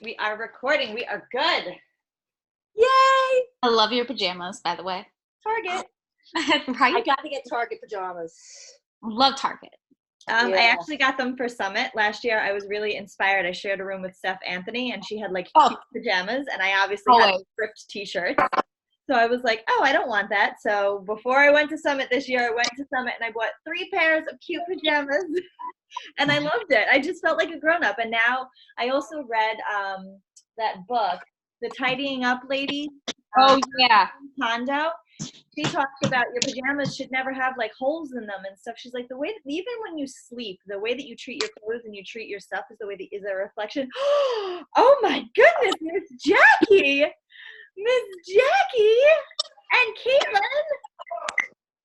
We are recording. We are good. Yay! I love your pajamas, by the way. Target. Right? I got to get Target pajamas. Love Target. I Yeah. actually got them for Summit last year. I was really inspired. I shared a room with Steph Anthony, and she had like cute pajamas, and I obviously had ripped t-shirts. So I was like, oh, I don't want that. So before I went to Summit this year, I went to Summit and I bought 3 pairs of cute pajamas, and I loved it. I just felt like a grown-up. And now I also read that book, The Tidying Up Lady. Oh, yeah. Kondo. She talks about your pajamas should never have like holes in them and stuff. She's like, the way that, even when you sleep, the way that you treat your clothes and you treat your stuff is the way that is a reflection. Oh my goodness, Miss Jackie, and Caitlin.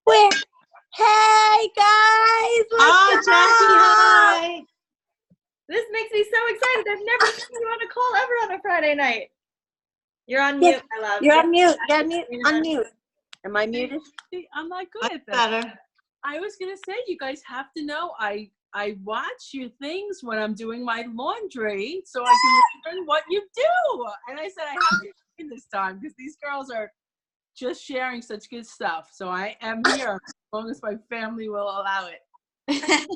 Where? Hey guys! Hi, Jackie. Hi. This makes me so excited. I've never seen you on a call ever on a Friday night. You're on mute, my love. You're on mute. You're on mute. Unmute. Am I muted? I'm not good at that. Better. I was gonna say, you guys have to know I watch your things when I'm doing my laundry, so I can learn what you do. And I said I have to in this time because these girls are just sharing such good stuff. So I am here as long as my family will allow it.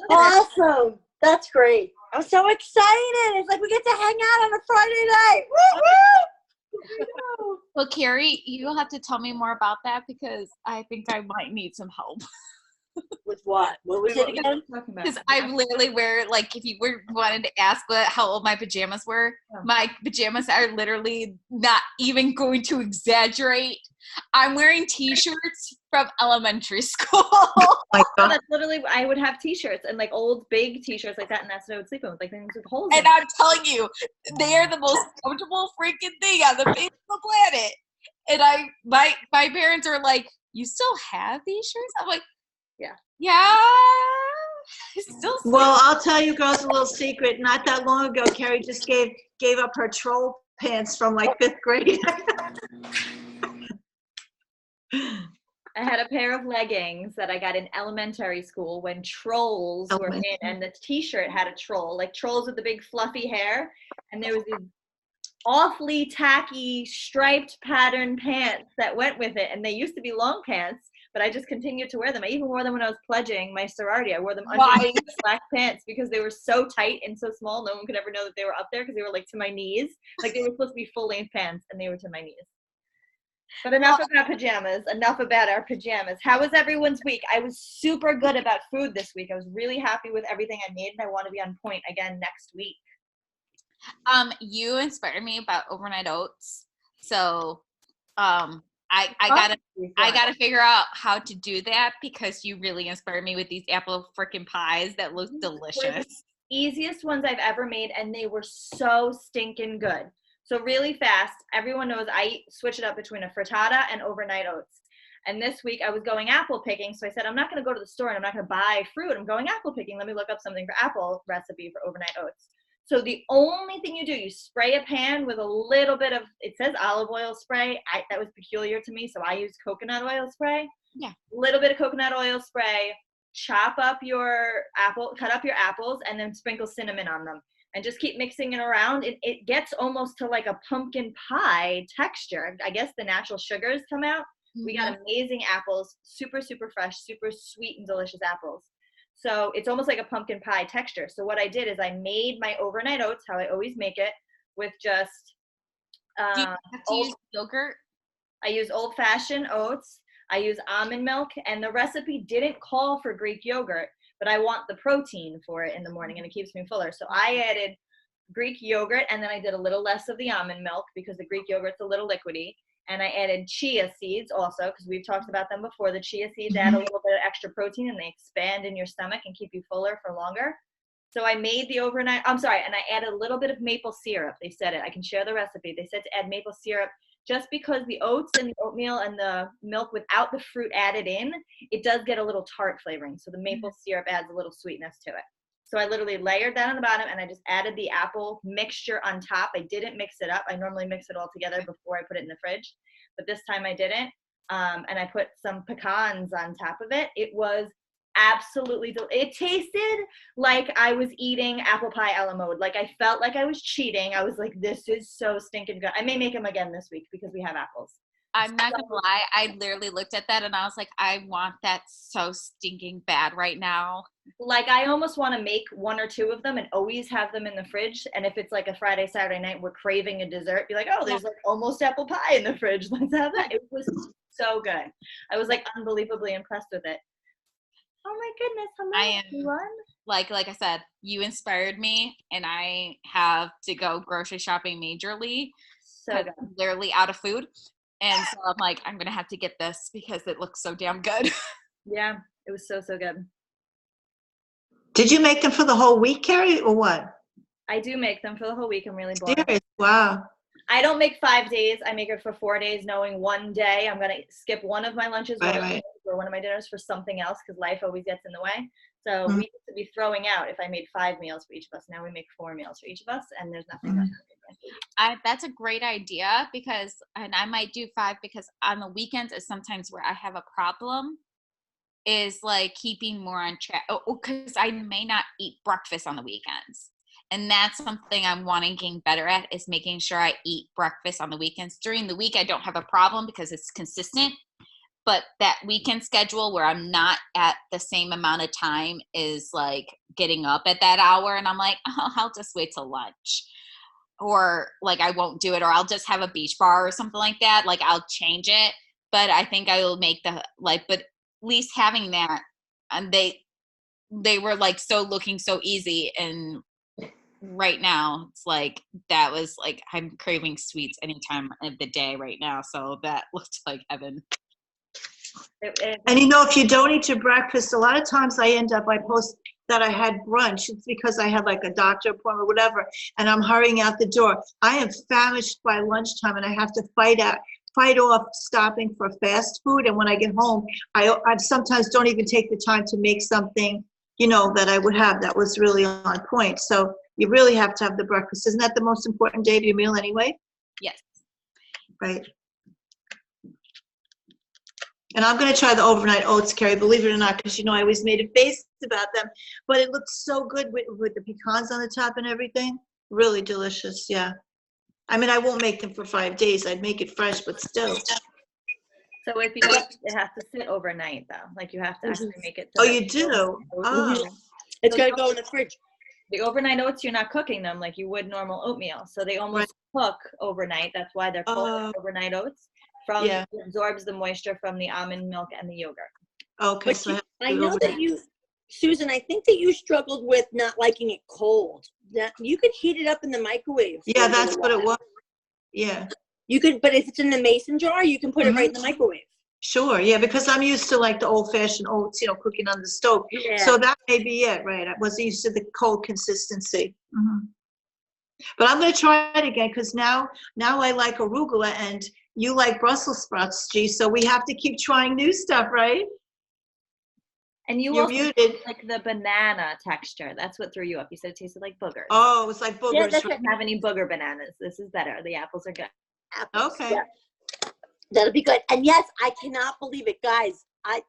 Awesome. That's great. I'm so excited. It's like we get to hang out on a Friday night. Woo woo! Well, Carrie, you'll have to tell me more about that because I think I might need some help. With what? What was it again? Because I literally wear, like, if you wanted to ask how old my pajamas were, my pajamas are literally not even going to exaggerate. I'm wearing t-shirts from elementary school. That's literally, I would have t-shirts and like old big t-shirts like that, and that's what I would sleep in, with like things with holes in And I'm telling you, they are the most comfortable freaking thing on the face of the planet. And my parents are like, you still have these shirts? I'm like, yeah. I still sleep. Well, I'll tell you girls a little secret. Not that long ago, Carrie just gave up her troll pants from like 5th grade. I had a pair of leggings that I got in elementary school when Trolls were in, and the t-shirt had a troll, like Trolls with the big fluffy hair, and there was these awfully tacky striped pattern pants that went with it, and they used to be long pants, but I just continued to wear them. I even wore them when I was pledging my sorority. I wore them under black pants because they were so tight and so small, no one could ever know that they were up there because they were like to my knees. Like they were supposed to be full-length pants, and they were to my knees. But enough about pajamas, enough about our pajamas. How was everyone's week? I was super good about food this week. I was really happy with everything I made, and I want to be on point again next week. You inspired me about overnight oats. So I gotta figure out how to do that because you really inspired me with these apple freaking pies that look delicious. Easiest ones I've ever made, and they were so stinking good. So really fast, everyone knows I switch it up between a frittata and overnight oats. And this week I was going apple picking, so I said, I'm not going to go to the store and I'm not going to buy fruit. I'm going apple picking. Let me look up something for apple recipe for overnight oats. So the only thing you do, you spray a pan with a little bit of, it says olive oil spray. That was peculiar to me, so I used coconut oil spray. Yeah. A little bit of coconut oil spray. Chop up your apple, cut up your apples, and then sprinkle cinnamon on them. And just keep mixing it around. It gets almost to like a pumpkin pie texture. I guess the natural sugars come out. Mm-hmm. We got amazing apples, super, super fresh, super sweet and delicious apples. So it's almost like a pumpkin pie texture. So what I did is I made my overnight oats, how I always make it, with just do you have to use yogurt? I use old-fashioned oats. I use almond milk, and the recipe didn't call for Greek yogurt, but I want the protein for it in the morning, and it keeps me fuller. So I added Greek yogurt, and then I did a little less of the almond milk because the Greek yogurt's a little liquidy. And I added chia seeds also because we've talked about them before. The chia seeds add a little bit of extra protein, and they expand in your stomach and keep you fuller for longer. So I made the overnight, and I added a little bit of maple syrup. They said it. I can share the recipe. They said to add maple syrup just because the oats and the oatmeal and the milk without the fruit added in, it does get a little tart flavoring. So the maple syrup adds a little sweetness to it. So I literally layered that on the bottom, and I just added the apple mixture on top. I didn't mix it up. I normally mix it all together before I put it in the fridge, but this time I didn't. And I put some pecans on top of it. It was absolutely it tasted like I was eating apple pie a la mode. Like I felt like I was cheating. I was like, this is so stinking good. I may make them again this week because we have apples. I'm not gonna lie, I literally looked at that and I was like, I want that so stinking bad right now. Like I almost want to make 1 or 2 of them and always have them in the fridge. And if it's like a Friday, Saturday night, we're craving a dessert, be like, oh, there's like almost apple pie in the fridge. Let's have that. It was so good. I was like unbelievably impressed with it. Oh my goodness, hello everyone. Like I said, you inspired me and I have to go grocery shopping majorly. So good. I'm literally out of food. And so I'm like, I'm going to have to get this because it looks so damn good. Yeah, it was so good. Did you make them for the whole week, Carrie, or what? I do make them for the whole week. I'm really bored. Serious? Wow. I don't make 5 days. I make it for 4 days, knowing one day I'm going to skip one of my lunches or one of my dinners for something else because life always gets in the way. So we used to be throwing out if I made 5 meals for each of us. Now we make 4 meals for each of us, and there's nothing left. That's a great idea because, and I might do 5 because on the weekends is sometimes where I have a problem is like keeping more on track because I may not eat breakfast on the weekends. And that's something I'm wanting to get better at is making sure I eat breakfast on the weekends. During the week, I don't have a problem because it's consistent. But that weekend schedule where I'm not at the same amount of time is like getting up at that hour. And I'm like, oh, I'll just wait till lunch. Or like I won't do it. Or I'll just have a beach bar or something like that. Like I'll change it. But I think I will make but at least having that. And they were like looking so easy. And right now it's like that was like I'm craving sweets any time of the day right now, so that looks like heaven. And you know, if you don't eat your breakfast, a lot of times I post that I had brunch. It's because I had like a doctor appointment or whatever, and I'm hurrying out the door. I am famished by lunchtime, and I have to fight off stopping for fast food. And when I get home, I sometimes don't even take the time to make something, you know, that I would have that was really on point. So you really have to have the breakfast. Isn't that the most important day of your meal anyway? Yes. Right. And I'm going to try the overnight oats, Carrie, believe it or not, because, you know, I always made a face about them. But it looks so good with the pecans on the top and everything. Really delicious, yeah. I mean, I won't make them for 5 days. I'd make it fresh, but still. So if you it has to sit overnight, though. Like you have to actually make it. Oh, you do? Oh. It's got to go in the fridge. The overnight oats, you're not cooking them like you would normal oatmeal. So they almost cook overnight. That's why they're called overnight oats. It absorbs the moisture from the almond milk and the yogurt. Okay. But so I know that you, Susan, I think that you struggled with not liking it cold. That you could heat it up in the microwave. Yeah, that's what it was. Yeah. You could, but if it's in the mason jar, you can put it right in the microwave. Sure, yeah, because I'm used to like the old-fashioned oats, you know, cooking on the stove. Yeah. So that may be it, right? I wasn't used to the cold consistency. But I'm going to try it again because now I like arugula and you like Brussels sprouts, G. So we have to keep trying new stuff, right? And you're also muted. Like the banana texture. That's what threw you up. You said it tasted like boogers. Oh, it's like boogers. Yeah, that's right. Have any booger bananas? This is better. The apples are good. Apples, okay. Yeah. That'll be good. And yes, I cannot believe it, guys. I'm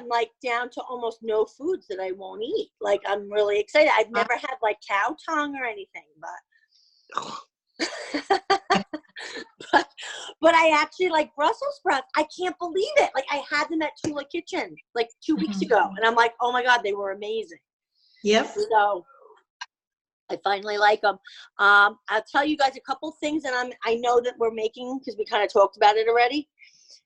like down to almost no foods that I won't eat. Like I'm really excited. I've never had like cow tongue or anything, but I actually like Brussels sprouts. I can't believe it. Like I had them at Tula Kitchen like 2 weeks ago, and I'm like, oh my god, they were amazing. Yep. So I finally like them. I'll tell you guys a couple things that I know that we're making because we kind of talked about it already.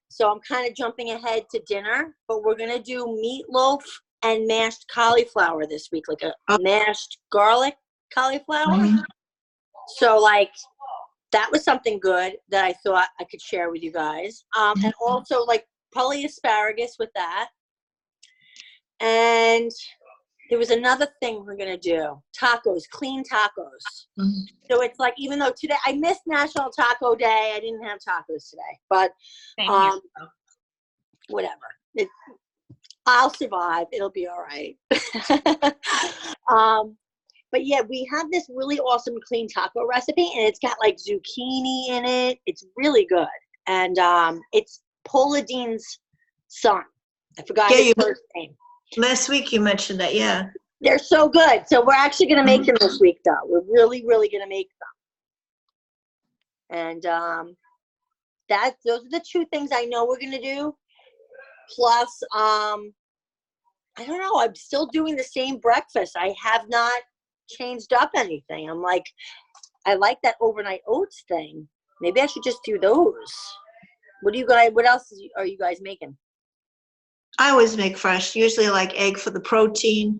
So I'm kind of jumping ahead to dinner, but we're gonna do meatloaf and mashed cauliflower this week, like a mashed garlic cauliflower. So like that was something good that I thought I could share with you guys. And also like probably asparagus with that. And there was another thing we're going to do. Tacos, clean tacos. So it's like, even though today, I missed National Taco Day. I didn't have tacos today. But whatever. I'll survive. It'll be all right. But yeah, we have this really awesome clean taco recipe, and it's got like zucchini in it. It's really good. And it's Paula Dean's son. I forgot his first name. Last week you mentioned that, yeah. They're so good. So we're actually going to make them this week, though. We're really, really going to make them. And those are the two things I know we're going to do. Plus, I don't know. I'm still doing the same breakfast. I have not changed up anything. I'm like, I like that overnight oats thing. Maybe I should just do those. What else are you guys making? I always make fresh, usually like egg for the protein.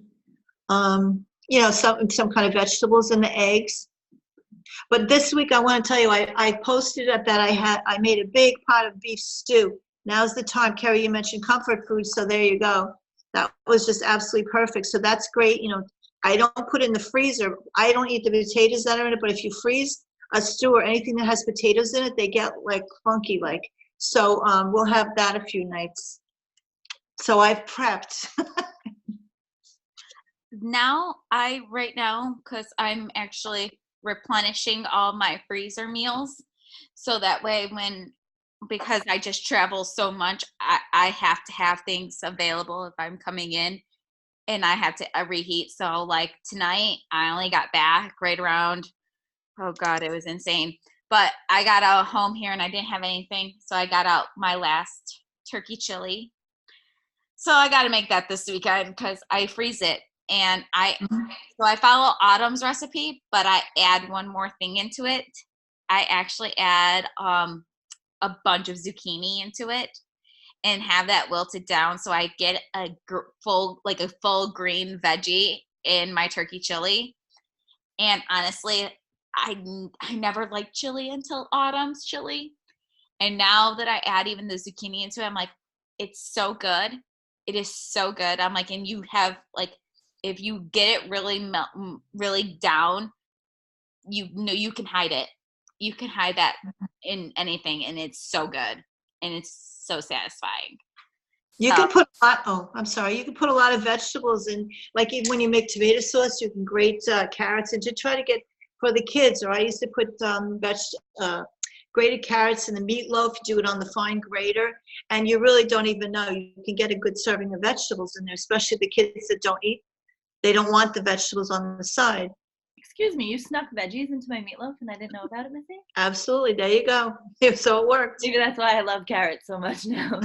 Some kind of vegetables in the eggs. But this week I want to tell you, I posted that I made a big pot of beef stew. Now's the time. Carrie, you mentioned comfort food, so there you go. That was just absolutely perfect. So that's great. I don't put it in the freezer. I don't eat the potatoes that are in it, but if you freeze a stew or anything that has potatoes in it, they get like funky like. So we'll have that a few nights. So I've prepped. Right now, because I'm actually replenishing all my freezer meals. So that way because I just travel so much, I have to have things available if I'm coming in and I have to reheat. So like tonight, I only got back right around, oh God, it was insane. But I got out home here and I didn't have anything. So I got out my last turkey chili. So I got to make that this weekend because I freeze it. And so I follow Autumn's recipe, but I add one more thing into it. I actually add a bunch of zucchini into it and have that wilted down. So I get a full green veggie in my turkey chili. And honestly, I never liked chili until Autumn's chili. And now that I add even the zucchini into it, I'm like, it's so good. It is so good. I'm like, and you have like, if you get it really down, you can hide it. You can hide that in anything, and it's so good, and it's so satisfying. You can put a lot. I'm sorry. You can put a lot of vegetables in. Like even when you make tomato sauce, you can grate carrots and to try to get for the kids. Or I used to put grated carrots in the meatloaf. Do it on the fine grater, and you really don't even know. You can get a good serving of vegetables in there, especially the kids that don't eat. They don't want the vegetables on the side. Excuse me, you snuck veggies into my meatloaf and I didn't know about it, Missy? Absolutely. There you go. So it worked. Maybe that's why I love carrots so much now.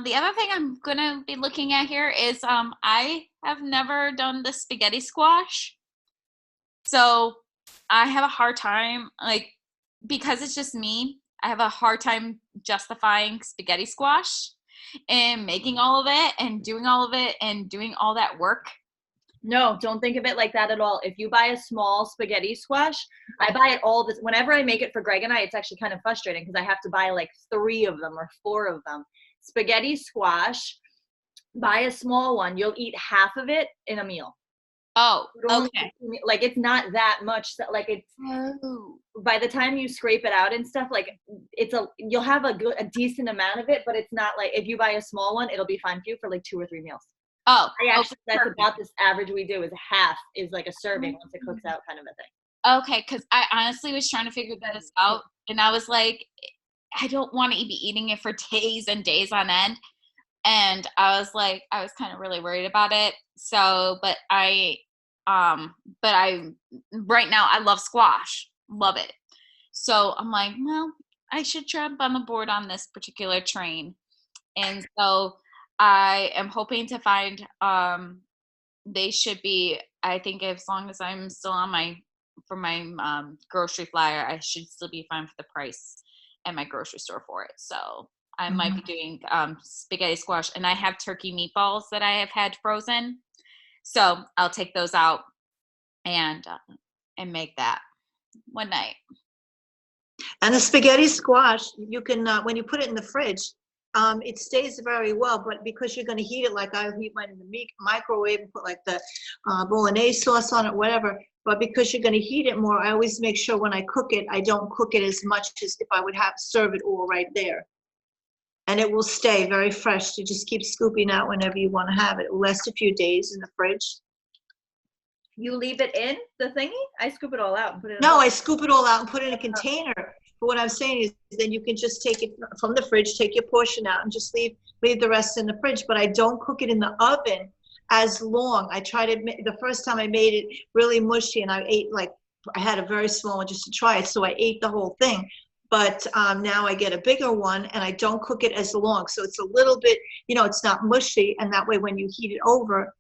The other thing I'm going to be looking at here is I have never done the spaghetti squash. So I have a hard time, because it's just me, I have a hard time justifying spaghetti squash and making all of it and doing all of it and doing all that work. No, don't think of it like that at all. If you buy a small spaghetti squash, I buy it all this. Whenever I make it for Greg and I, it's actually kind of frustrating because I have to buy like 3 of them or 4 of them. Spaghetti squash, buy a small one. You'll eat half of it in a meal. Oh, okay. Like it's not that much. Like it's by the time you scrape it out and stuff, like you'll have a decent amount of it, but it's not like if you buy a small one, it'll be fine for you for like 2 or 3 meals. Oh, that's perfect. About this average we do is half is like a serving once it cooks out kind of a thing. Okay, because I honestly was trying to figure that out, and I was like, I don't want to be eating it for days and days on end. And I was kind of really worried about it. So, but right now I love squash, love it. So I'm like, well, I should jump on the board on this particular train. And so I am hoping to find, they should be, I think as long as I'm still on my grocery flyer, I should still be fine for the price at my grocery store for it. So I might be doing spaghetti squash, and I have turkey meatballs that I have had frozen. So I'll take those out and make that one night. And the spaghetti squash, you can, when you put it in the fridge, it stays very well, but because you're going to heat it, like I heat mine in the microwave and put like the bolognese sauce on it, whatever. But because you're going to heat it more, I always make sure when I cook it, I don't cook it as much as if I would have serve it all right there. And it will stay very fresh. You just keep scooping out whenever you want to have it. It will last a few days in the fridge. You leave it in the thingy? I scoop it all out and put it in. No, I scoop it all out and put it in a container But what I'm saying is then you can just take it from the fridge, take your portion out and just leave the rest in the fridge. But I don't cook it in the oven as long. I tried it, the first time I made it really mushy and I ate like, I had a very small one just to try it. So I ate the whole thing. But now I get a bigger one and I don't cook it as long. So it's a little bit, it's not mushy. And that way when you heat it over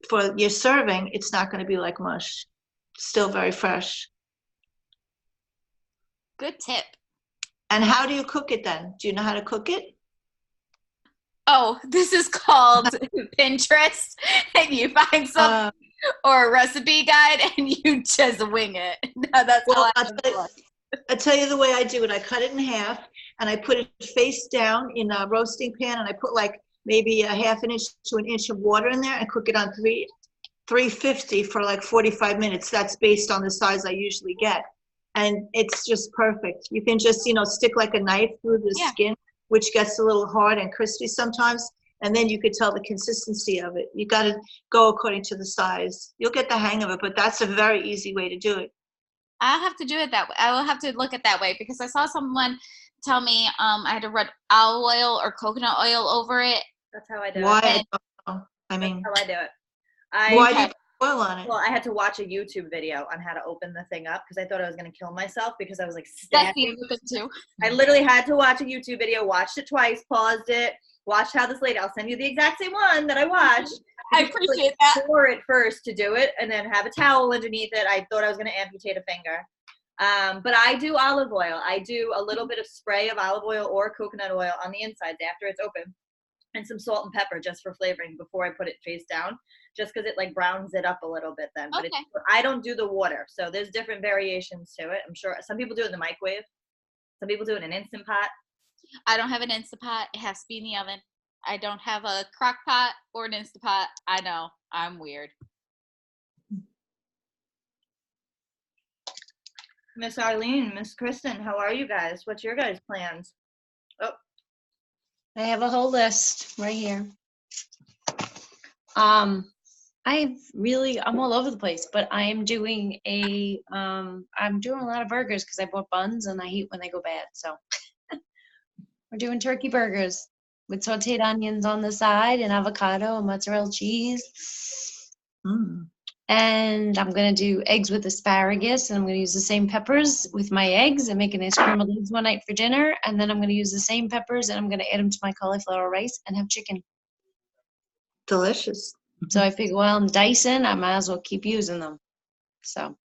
for your serving, it's not going to be like mush. Still very fresh. Good tip. And how do you cook it then? Do you know how to cook it? Oh, this is called Pinterest, and you find something or a recipe guide, and you just wing it. No, that's well, how I'll tell you the way I do it. I cut it in half, and I put it face down in a roasting pan, and I put like maybe a half an inch to an inch of water in there, and cook it on 350 for like 45 minutes. That's based on the size I usually get, and it's just perfect. You can just stick like a knife through the skin, which gets a little hard and crispy sometimes, and then you could tell the consistency of it. You got to go according to the size. You'll get the hang of it, but that's a very easy way to do it. I'll have to do it that way. I will have to look at that way because I saw someone tell me I had to rub olive oil or coconut oil over it. That's how I do it. Why? I don't know. I mean, that's how I do it. why do you put oil on it? Well, I had to watch a YouTube video on how to open the thing up because I thought I was going to kill myself because I was like That's the other thing too. I literally had to watch a YouTube video, watched it twice, paused it, watched how this lady, I'll send you the exact same one that I watched. I appreciate that. Pour it first to do it and then have a towel underneath it. I thought I was going to amputate a finger. But I do olive oil. I do a little bit of spray of olive oil or coconut oil on the insides after it's open, and some salt and pepper just for flavoring before I put it face down, just because it like browns it up a little bit then. But I don't do the water. So there's different variations to it. I'm sure some people do it in the microwave. Some people do it in an Instant Pot. I don't have an Instant Pot. It has to be in the oven. I don't have a crock pot or an Instant Pot. I know. I'm weird. Miss Arlene, Miss Kristen, how are you guys? What's your guys' plans? Oh. I have a whole list right here. I'm all over the place, but I am doing I'm doing a lot of burgers because I bought buns and I hate when they go bad. So we're doing turkey burgers with sauteed onions on the side and avocado and mozzarella cheese. And I'm going to do eggs with asparagus, and I'm going to use the same peppers with my eggs and make a nice scrambled eggs one night for dinner. And then I'm going to use the same peppers, and I'm going to add them to my cauliflower rice and have chicken. Delicious. So I figure, well, I'm dicing, I might as well keep using them. So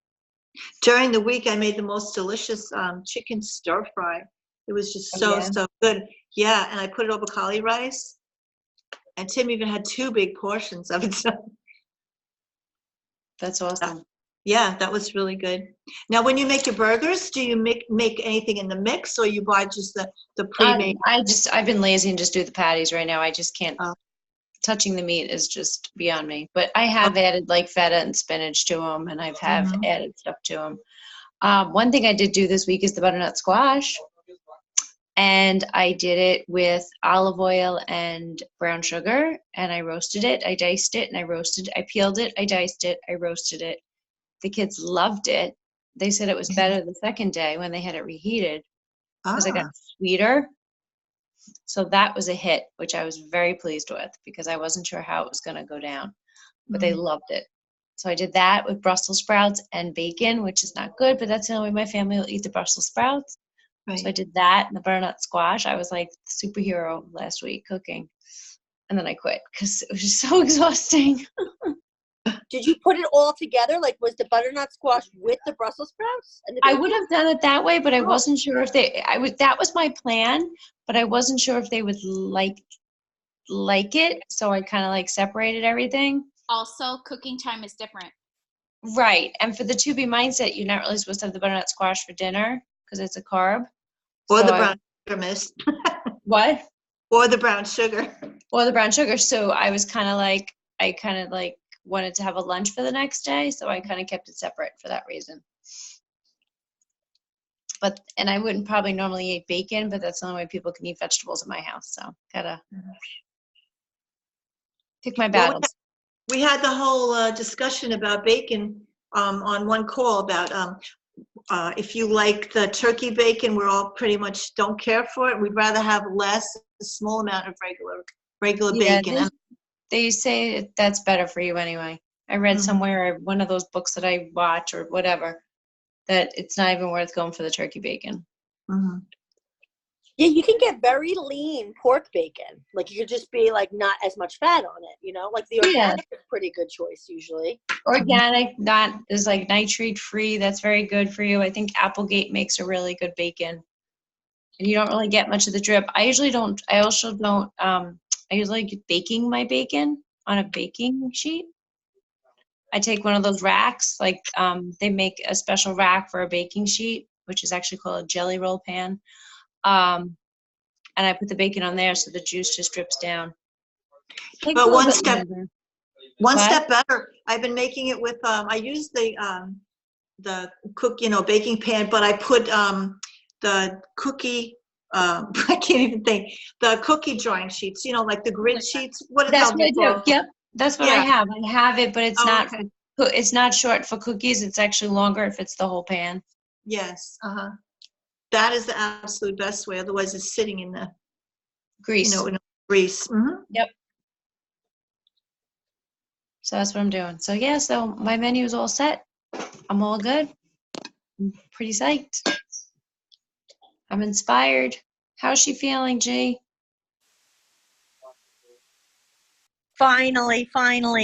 during the week, I made the most delicious chicken stir fry. It was just so good. Yeah, and I put it over cauli rice. And Tim even had 2 big portions of it. So that's awesome. Yeah, that was really good. Now, when you make your burgers, do you make anything in the mix, or you buy just the pre-made? I've been lazy and just do the patties right now. I just can't. Touching the meat is just beyond me. But I have added like feta and spinach to them, and I've added stuff to them. One thing I did do this week is the butternut squash. And I did it with olive oil and brown sugar, and I roasted it. I diced it, and I roasted it. I peeled it, I diced it, I roasted it. The kids loved it. They said it was better the second day when they had it reheated because it got sweeter. So that was a hit, which I was very pleased with because I wasn't sure how it was going to go down, but they loved it. So I did that with Brussels sprouts and bacon, which is not good, but that's the only way my family will eat the Brussels sprouts. Right. So I did that and the butternut squash. I was like the superhero last week cooking. And then I quit because it was just so exhausting. Did you put it all together? Like, was the butternut squash with the Brussels sprouts? And I would have done it that way, but I wasn't sure if that was my plan, but I wasn't sure if they would like it. So I kind of like separated everything. Also, cooking time is different. Right. And for the 2B mindset, you're not really supposed to have the butternut squash for dinner because it's a carb. Or so the brown sugar, miss. What? Or the brown sugar. Or the brown sugar. So I was kind of like, wanted to have a lunch for the next day. So I kind of kept it separate for that reason. And I wouldn't probably normally eat bacon, but that's the only way people can eat vegetables in my house. So gotta pick my battles. We had the whole discussion about bacon on one call about if you like the turkey bacon, we're all pretty much don't care for it. We'd rather have less, a small amount of regular Yeah, bacon. they say that's better for you anyway. I read somewhere, one of those books that I watch or whatever, that it's not even worth going for the turkey bacon. Yeah, you can get very lean pork bacon. Like, you could just be like not as much fat on it, you know? Like the organic is a pretty good choice usually. Organic, that is like nitrate free. That's very good for you. I think Applegate makes a really good bacon. And you don't really get much of the drip. I usually don't, I usually like baking my bacon on a baking sheet. I take one of those racks, like they make a special rack for a baking sheet, which is actually called a jelly roll pan. And I put the bacon on there so the juice just drips down. But one step better. I've been making it with, I use the baking pan, but I put the cookie, I can't even think, the cookie drawing sheets, like the grid sheets. That's what I do. Yep, that's what I have. I have it, but it's not. Okay. It's not short for cookies. It's actually longer if it's the whole pan. Yes. That is the absolute best way. Otherwise, it's sitting in the Grease. in grease. Yep. So that's what I'm doing. So yeah, so my menu is all set. I'm all good. I'm pretty psyched. I'm inspired. How's she feeling, G? Finally,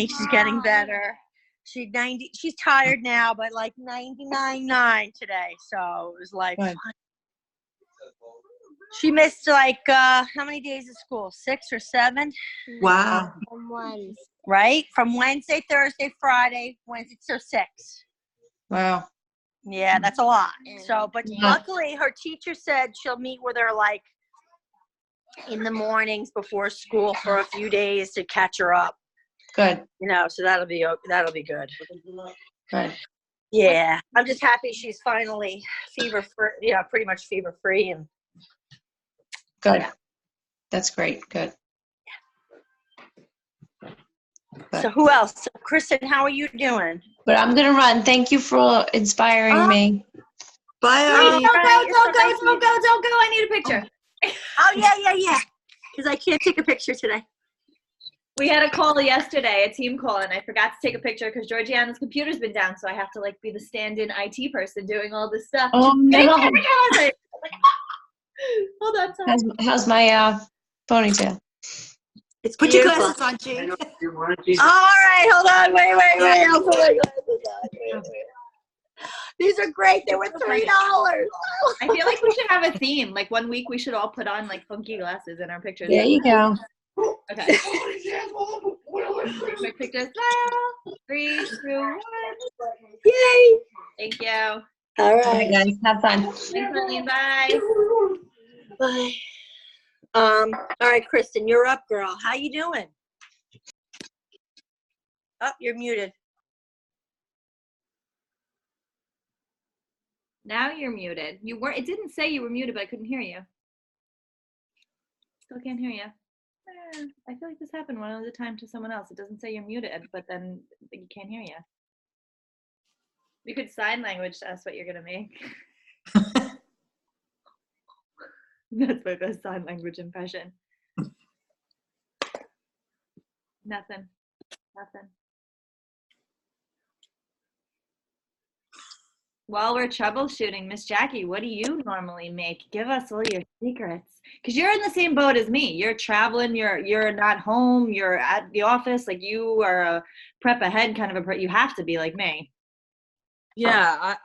she's getting better. She's tired now, but like 99.9 today. So it was like, she missed like, how many days of school? 6 or 7? Wow. Right? From Wednesday, Thursday, Friday, Wednesday, so 6. Wow. Yeah, that's a lot. So, but luckily her teacher said she'll meet with her like in the mornings before school for a few days to catch her up. Good. So that'll be good. Good. Yeah, I'm just happy she's finally fever-free, pretty much fever-free. And good. Yeah. That's great. Good. So who else? Kristen, how are you doing? But I'm going to run. Thank you for inspiring me. Bye, Don't go. I need a picture. Oh, yeah. Because I can't take a picture today. We had a call yesterday, a team call, and I forgot to take a picture because Georgiana's computer's been down, so I have to like be the stand-in IT person doing all this stuff. Oh, no. Hold on, sorry. How's my ponytail? It's Put your glasses on, G. All right, hold on. Wait. I'll put my glasses on. Wait. These are great. They were $3. I feel like we should have a theme. Like 1 week we should all put on like funky glasses in our pictures. There you go. Okay. Quick pictures now. 3, 2, 1. Yay! Thank you. All right. Bye, guys. Have fun. Thanks, Marlene. Bye. Bye. All right, Kristen, you're up, girl. How you doing? Oh, you're muted. Now you're muted. You weren't. It didn't say you were muted, but I couldn't hear you. Still can't hear you. I feel like this happened one other time to someone else. It doesn't say you're muted, but then you can't hear you. You could sign language to us what you're gonna make. That's my best sign language impression. Nothing. While we're troubleshooting, Miss Jackie, what do you normally make? Give us all your secrets. Because you're in the same boat as me. You're traveling, you're not home, you're at the office. Like you are a prep ahead kind of a you have to be like me. Yeah,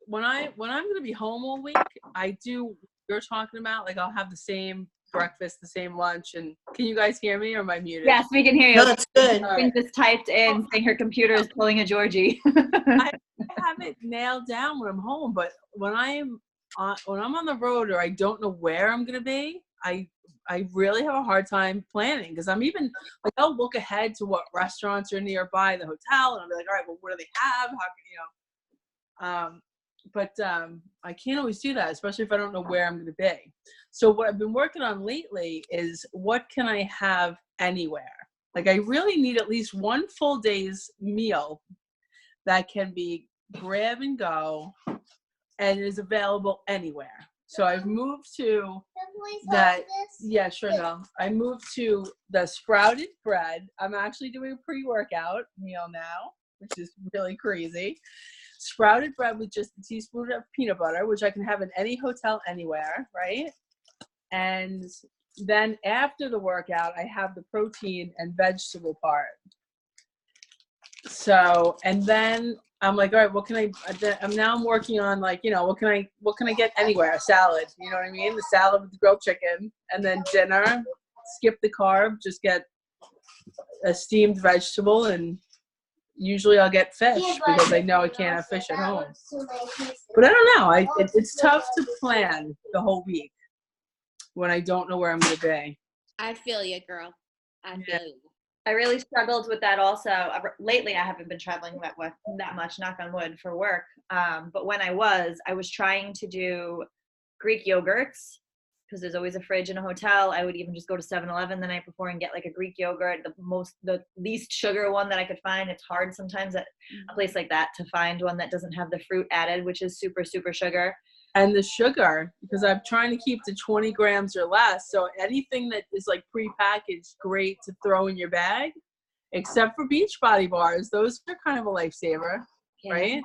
when I'm going to be home all week, I do you're talking about, like I'll have the same breakfast, the same lunch. And can you guys hear me or am I muted? Yes, we can hear you. No, that's good. Right. Just typed in saying her computer is pulling a Georgie. I have it nailed down when I'm home, but when I'm on the road or I don't know where I'm gonna be, I really have a hard time planning because I'm even like I'll look ahead to what restaurants are nearby the hotel and I'll be like, all right, well, what do they have? How can but I can't always do that, especially if I don't know where I'm going to be. So what I've been working on lately is what can I have anywhere? Like I really need at least one full day's meal that can be grab and go and is available anywhere. So I've moved to that. Yeah, sure. No, I moved to the sprouted bread. I'm actually doing a pre-workout meal now, which is really crazy. Sprouted bread with just a teaspoon of peanut butter, which I can have in any hotel anywhere, right? And then after the workout, I have the protein and vegetable part. So, and then I'm like, all right, what can I'm working on, like, you know, what can I get anywhere? A salad, you know what I mean? The salad with the grilled chicken, and then dinner, skip the carb, just get a steamed vegetable, and usually I'll get fish because I know I can't have fish at home. But I don't know, it's tough to plan the whole week when I don't know where I'm going to be. I feel you, girl. I feel you. I really struggled with that also. Lately, I haven't been traveling that much, knock on wood, for work. But when I was trying to do Greek yogurts, because there's always a fridge in a hotel. I would even just go to 7-Eleven the night before and get like a Greek yogurt, the least sugar one that I could find. It's hard sometimes at a place like that to find one that doesn't have the fruit added, which is super, super sugar. And the sugar, because I'm trying to keep to 20 grams or less. So anything that is like prepackaged, great to throw in your bag, except for Beachbody bars. Those are kind of a lifesaver, right?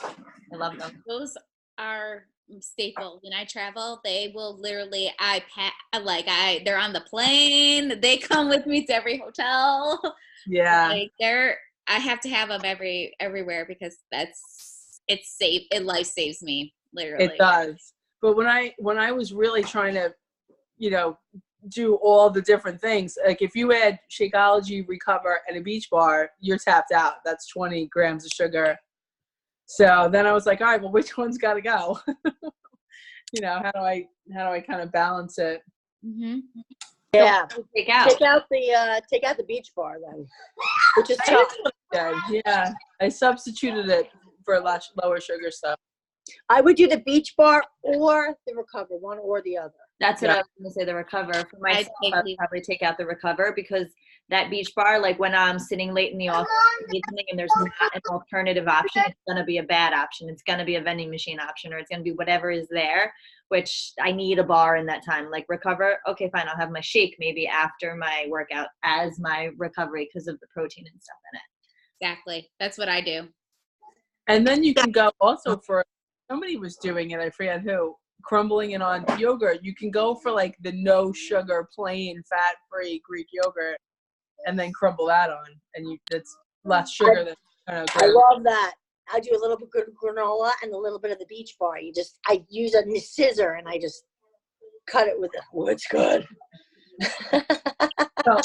I love them. Those are staple. When I travel, they will literally, they're on the plane. They come with me to every hotel. Yeah. Like I have to have them everywhere because it's safe. It life saves me. Literally. It does. But when I was really trying to, you know, do all the different things, like if you add Shakeology, Recover, and a Beach Bar, you're tapped out. That's 20 grams of sugar. So then I was like, all right, well, which one's got to go? You know, how do I kind of balance it? Mm-hmm. Yeah. Take out the Beach Bar then, which is tough. Yeah. I substituted it for lower sugar stuff. I would do the Beach Bar or the Recover, one or the other. That's what I was going to say, the Recover. For myself, I would probably take out the Recover, because that Beach Bar, like when I'm sitting late in the office and there's not an alternative option, it's going to be a bad option. It's going to be a vending machine option, or it's going to be whatever is there, which I need a bar in that time. Like Recover, okay, fine, I'll have my shake maybe after my workout as my recovery because of the protein and stuff in it. Exactly. That's what I do. And then you can go also for, somebody was doing it, I forget who, crumbling it on yogurt. You can go for like the no sugar, plain, fat-free Greek yogurt and then crumble that on. And that's less sugar than I love that. I do a little bit of granola and a little bit of the Beach Bar. I use a scissor and I just cut it with it. Oh, it's good. So,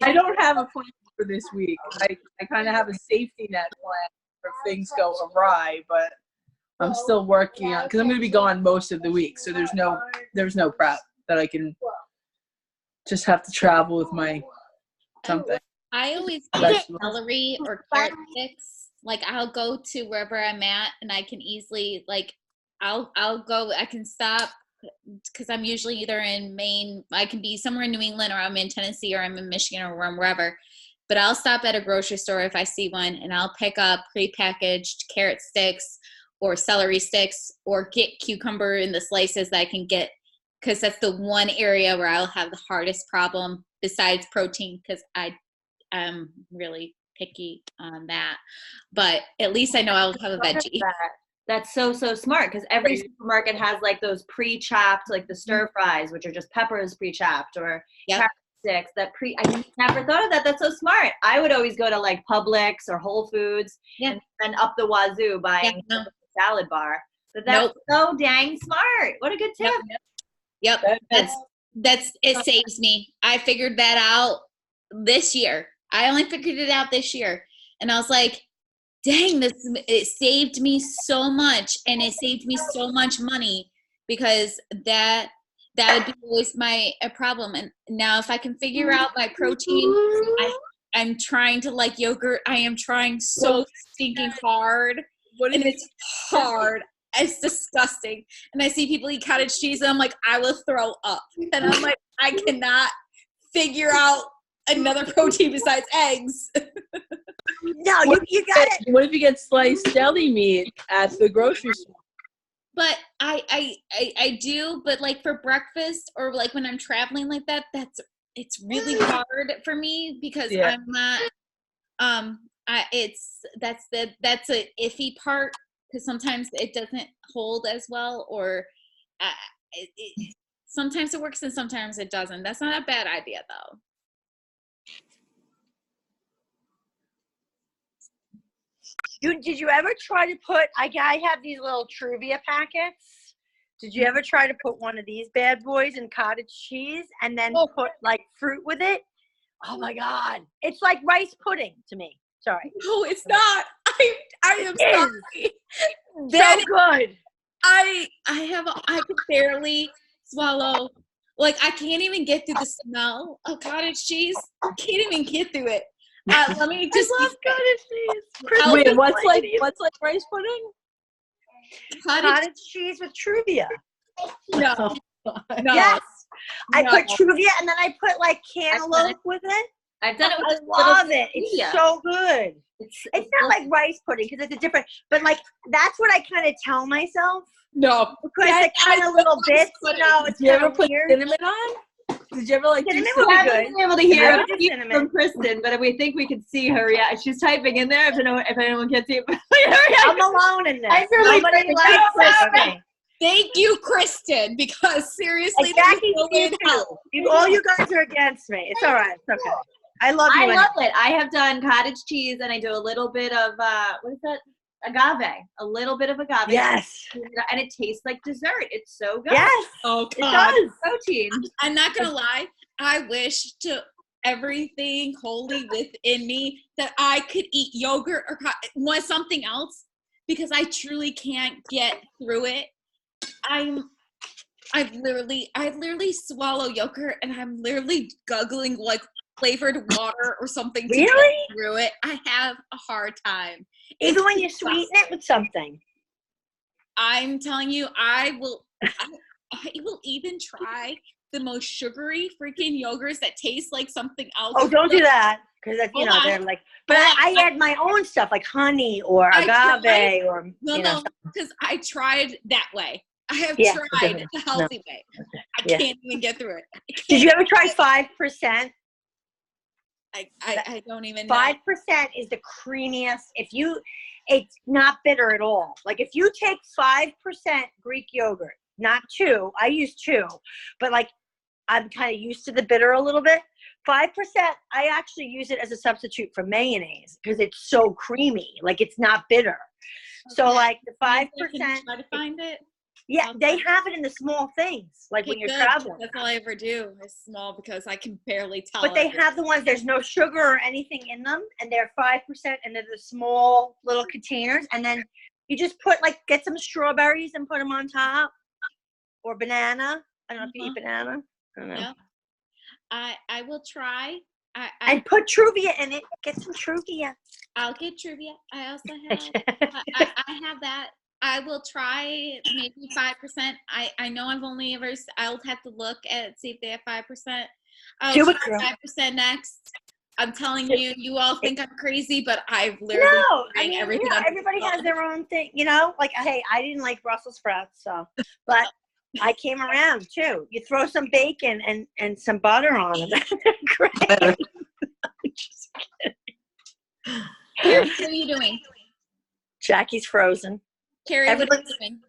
I don't have a plan for this week. I kind of have a safety net plan if things go awry, but I'm still working on, because I'm going to be gone most of the week, so there's no prep that I can just have to travel with my something. I always get celery or carrot sticks. Like I'll go to wherever I'm at, and I can easily I'll go. I can stop because I'm usually either in Maine. I can be somewhere in New England, or I'm in Tennessee, or I'm in Michigan, or I'm wherever. But I'll stop at a grocery store if I see one, and I'll pick up prepackaged carrot sticks or celery sticks, or get cucumber in the slices that I can get, because that's the one area where I'll have the hardest problem besides protein, because I am really picky on that. But at least I know I'll have a veggie. That's so smart, because every supermarket has like those pre-chopped, like the stir fries, which are just peppers pre-chopped, or carrot sticks I never thought of that. That's so smart. I would always go to like Publix or Whole Foods and up the wazoo buying a salad bar. But that's so dang smart. What a good tip. Yep. That's it saves me. I figured that out this year. I only figured it out this year. And I was like, dang, it saved me so much, and it saved me so much money, because that would be always a problem. And now if I can figure out my protein, I'm trying to like yogurt. I am trying so stinking hard. And it's hard. It's disgusting. And I see people eat cottage cheese, and I'm like, I will throw up. And I'm like, I cannot figure out another protein besides eggs. No, you got it. What if you get sliced deli meat at the grocery store? but I do, but like for breakfast or like when I'm traveling like that, it's really hard for me because Yeah. I'm not that's a iffy part because sometimes it doesn't hold as well, or sometimes it works and sometimes it doesn't. That's not a bad idea though. Did you ever try to put, I have these little Truvia packets. Did you ever try to put one of these bad boys in cottage cheese and then put like fruit with it? Oh my God. It's like rice pudding to me. Sorry. No, it's not. I am sorry. So good. I could barely swallow. Like I can't even get through the smell of cottage cheese. I can't even get through it. Let me just. I love cottage cheese. Wait, what's like rice pudding? Cottage cheese with Truvia. No. No. Yes. I No. put Truvia and then I put like cantaloupe with it. I've done it with I love it. It's so good. It's not like rice pudding because it's a different, but like that's what I kind of tell myself No. because the kind of little bits. No, it's Did you ever kind of put weird. cinnamon on? Did you ever like do Cinnamon cinnamon? would I be haven't good. been able to hear I a would do peep cinnamon. from Kristen, but we think we could see her. Yeah, she's typing in there. If anyone can see it, I'm alone in this. I really Nobody think likes that's this. Okay. Thank you, Kristen, because seriously, And Jackie, there's no way in you hell. too. All you guys are against me. It's all right. It's okay. I love you. I anyway. love it. I have done cottage cheese, and I do a little bit of what is that? Agave. A little bit of agave. Yes. And it tastes like dessert. It's so good. Yes. Oh It God. does. Protein. I'm not gonna lie. I wish to everything wholly within me that I could eat yogurt or want something else because I truly can't get through it. I literally swallow yogurt and I'm literally guggling like flavored water or something to Really? get through it. I have a hard time. Even when you disgusting. sweeten it with something. I'm telling you, I will even try the most sugary freaking yogurts that taste like something else. Oh, don't do that. Because Hold on. they're like, but I add my own stuff like honey or agave or, No, because I tried that way. I have Yeah, tried different. the healthy way. I Yeah. can't even get through it. Did you ever try 5%? I don't even know. 5% is the creamiest. It's not bitter at all. Like if you take 5% Greek yogurt, not 2, I use 2, but like I'm kind of used to the bitter a little bit. 5%, I actually use it as a substitute for mayonnaise because it's so creamy. Like it's not bitter. So Okay. like the 5%. Maybe I can try to find it. Yeah, they have it in the small things, like when Okay, you're good. traveling. That's all I ever do is small because I can barely tell. But they it. have the ones, there's no sugar or anything in them, and they're 5%, and they're the small little containers. And then you just get some strawberries and put them on top, or banana. I don't know if you eat banana. I don't know. Yeah. I will try. And put Truvia in it. Get some Truvia. I'll get trivia. I also have. I have that. I will try maybe 5%. I know I've only ever. I'll have to look at see if they have 5%. I'll Do it, try girl. 5% next. I'm telling you, you all think I'm crazy, but I've literally No, everything. everybody has their own thing, Like, hey, I didn't like Brussels sprouts, but I came around too. You throw some bacon and some butter on them. Great. Just kidding. Carrie, what are you doing? Jackie's frozen. Carrie, what are you doing?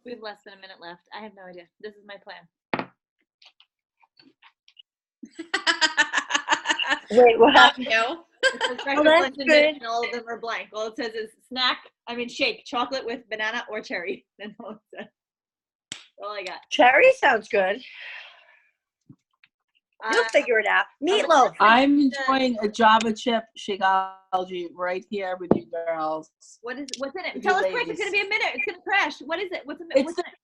We have less than a minute left. I have no idea. This is my plan. Wait, what happened? It's breakfast, that's lunch, and dinner, good. and all of them are blank. All it says is shake, chocolate with banana or cherry. That's all it says. That's all I got. Cherry sounds good. You'll figure it out. Meatloaf. I'm enjoying a Java chip Shakeology right here with you girls. What's in it? With Tell you us quick. It's ladies. gonna be a minute. It's gonna crash. What is it? What's in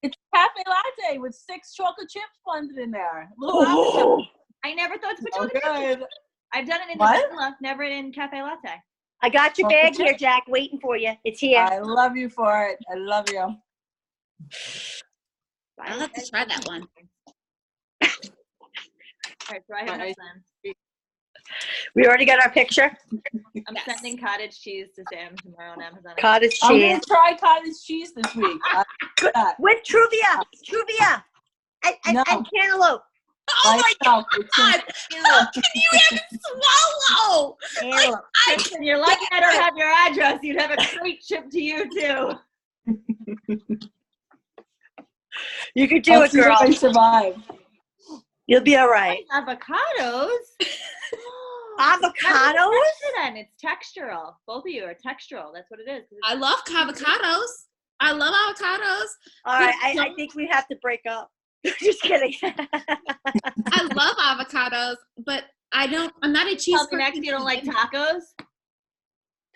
It's cafe latte with 6 chocolate chips blended in there. Oh, I never thought to put So chocolate chips. good. I've done it in What? the vanilla, never in cafe latte. I got your Chocolate bag here, chip? Jack, waiting for you. It's here. I love you for it. I love you. I'll have to try that one. All right, so I have my plan. We already got our picture. I'm Yes. sending cottage cheese to Sam tomorrow on Amazon. Cottage I'm cheese gonna try cottage cheese this week. with Truvia, and No. cantaloupe. Oh my Myself, God! How can you even swallow? Cantaloupe. Kristen, you're lucky I don't have your address. You'd have a crate shipped to you too. You could do I'll it, see if girl. I survive. You'll be all right. Avocados. Avocados? Then it's textural. Both of you are textural. That's what it is. I love avocados. I love avocados. All right, I think we have to break up. Just kidding. I love avocados, but I'm not a cheese Tell me person. next you don't like tacos?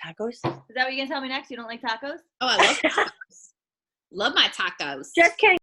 Tacos? Is that what you're gonna tell me next? You don't like tacos? Oh, I love tacos. Love my tacos. Just kidding.